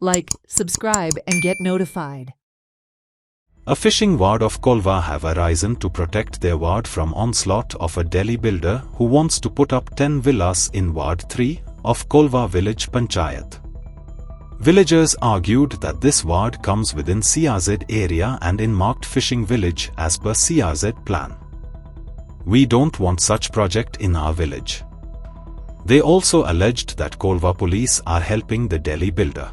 Like, subscribe, and get notified. A fishing ward of Kolva have arisen to protect their ward from onslaught of a Delhi builder who wants to put up 10 villas in Ward 3 of Kolva village Panchayat. Villagers argued that this ward comes within CRZ area and in marked fishing village as per CRZ plan. We don't want such project in our village. They also alleged that Kolva police are helping the Delhi builder.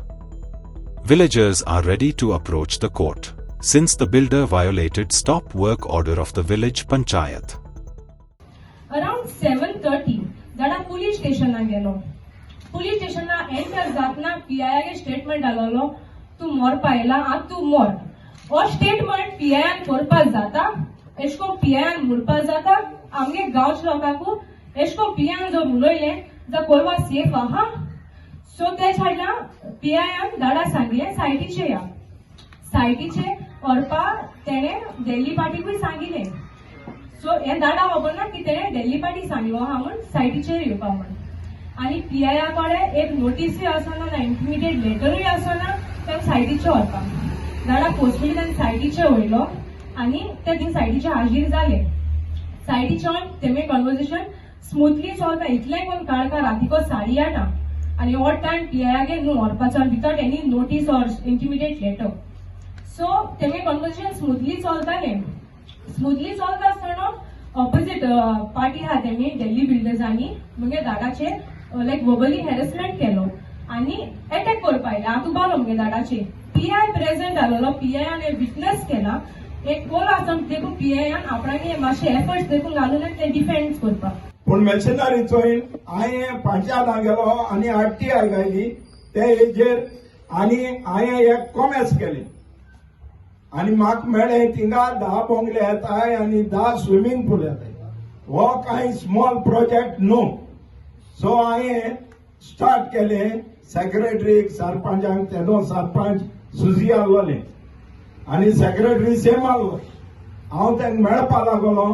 Villagers are ready to approach the court, since the builder violated stop work order of the village Panchayat. Around 7:30, Dada police station na gelo. Police station na enter zatna PI K statement आलो तू मोर पायला आ तू मोर. और statement PI कोरपा जाता, इसको PI Murpa जाता, आमगे गाँव लोकांकू इसको PI जो मुलोइले जा कोरवा safe आहा. So ते छाडला PI दाडा सांगिले साइटीचे या. साइटीचे कोरपा तेने दिल्ली पार्टी को सांगिले. सो हे दाडा होबो ना की तेने दिल्ली पार्टी सांगिलो हा म्हणून साइटीचे येवपा म्हणून. आणि PI कडे एक नोटीस आसना ना इंटिमिडेट लेटरय आसना त्या साइटीचे होता. दाडा पोस्टली त्या साइटीचे वयलो आणि ते दिन साइटीचे हाजीर जाले. साइटीचे तेमे कन्वर्सेशन स्मूथली चलता इतले कोण काळका रातीको 8:30 आणि ऑट टाइम PI गे नो ऑरपाचा without any notice or intimidate letter. So तेमे कन्वर्सेशन स्मूथली चलताले. स्मूथली चलता आसतना ऑपोजिट पार्टी हा तेमी दिल्ली बिल्डर्सांनी म्हणजे दादाचे लाईक वर्बली हॅरेसमेंट केलो आणि अटॅक करपा आयले. हांव उबालो म्हणजे दादाचे. PI प्रेझेंट आलेलो. PI ने विटनेस केला. एक कोल आसन देखून PI आपणागे मातशे एफर्ट्स देखून घालून ते डिफेंड करपा. पण मेशनरी चोईन हांवें पंचायत गेलो आनी RTI गायली ते हेजेर आनी हांवें एक कॉमेंट्स केली आनी म्हाका मेळ्ळें थिंगा 10 बोंगले येताय आनी 10 स्विमींग पूल येताय. हो कांय स्मॉल प्रोजेक्ट न्हू. सो हांवें स्टार्ट केलें सेक्रेटरीक सरपंचाक तेदो सरपंच सुजी आसलोले आनी सेक्रेटरी सेम आसलो. हांव तांकां मेळपा लागलो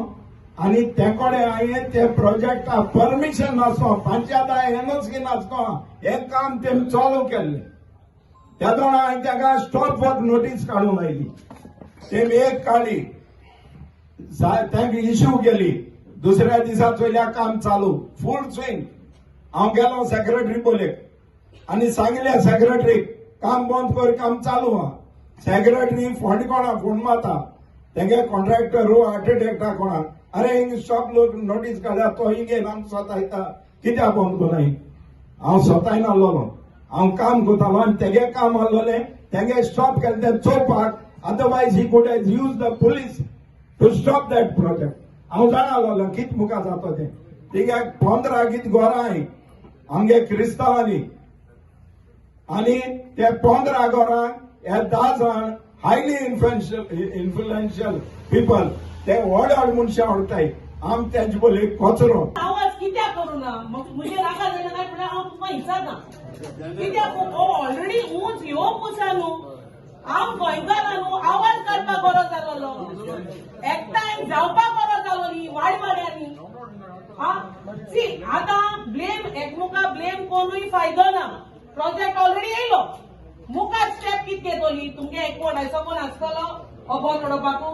आनी ते कडेन हांवें ते प्रोजेक्टा परमिशन नासलो पंचायता NOC नासलो हे काम तेमी चालू केल्लें. तेदोण हांवें ताका स्टॉप वर्क नोटीस काडून आयली. तेमी एक काडली तांकां इश्यू केली. दुसऱ्या दिसा चोयल्या काम चालू फूल स्विंग. हांव गेलो सेक्रेटरी बोलेक आनी सांगलें सेक्रेटरीक काम बंद कर काम चालू आहा. सेक्रेटरी फोन कोणा फोन मारता तेगे कॉन्ट्रॅक्टर आर्किटेक्टा कोणाक अरे हिंग स्टॉप नोटीस काडल्या तो हिंगे आमकां स्वतायता कित्याक बंद कोनाय. हांव स्वताय नासलोलो. हांव काम करतालो आनी तेगे काम आसलोलें तेगे स्टॉप केलें तें चोवपाक. Otherwise he could has use the police to stop that project. हांव जाणालोलो कित मुखार जाता तें. थिंगा 15 कित घरां हाय आमगे क्रिस्तांवांनी आनी ते 15 घरांक हे 10 जाण हायली इन्फ्लुएन्शियल पीपल ते व्हड व्हड मनशां आवडटाय. आम तेंचे बोले कचरो आवाज कित्याक करू ना म्हणजे नाका जालें काय म्हणल्यार हांव तुमकां विचारना कित्याक हो ऑलरेडी ऊंच ह्यो पुसा न्हू. हांव गोंयकार न्हू आवाज काडपाक बरो जालोलो एकठांय जावपाक बरो जालो न्ही वाडवाड्यांनी. सी आतां ब्लेम एकमुका ब्लेम कोणूय फायदो ना. प्रोजेक्ट ऑलरेडी येयलो. मुखार स्टेप कित घेतली तुमगे एकवटायचो कोण आसतलो हो बंद उडोवपाकू.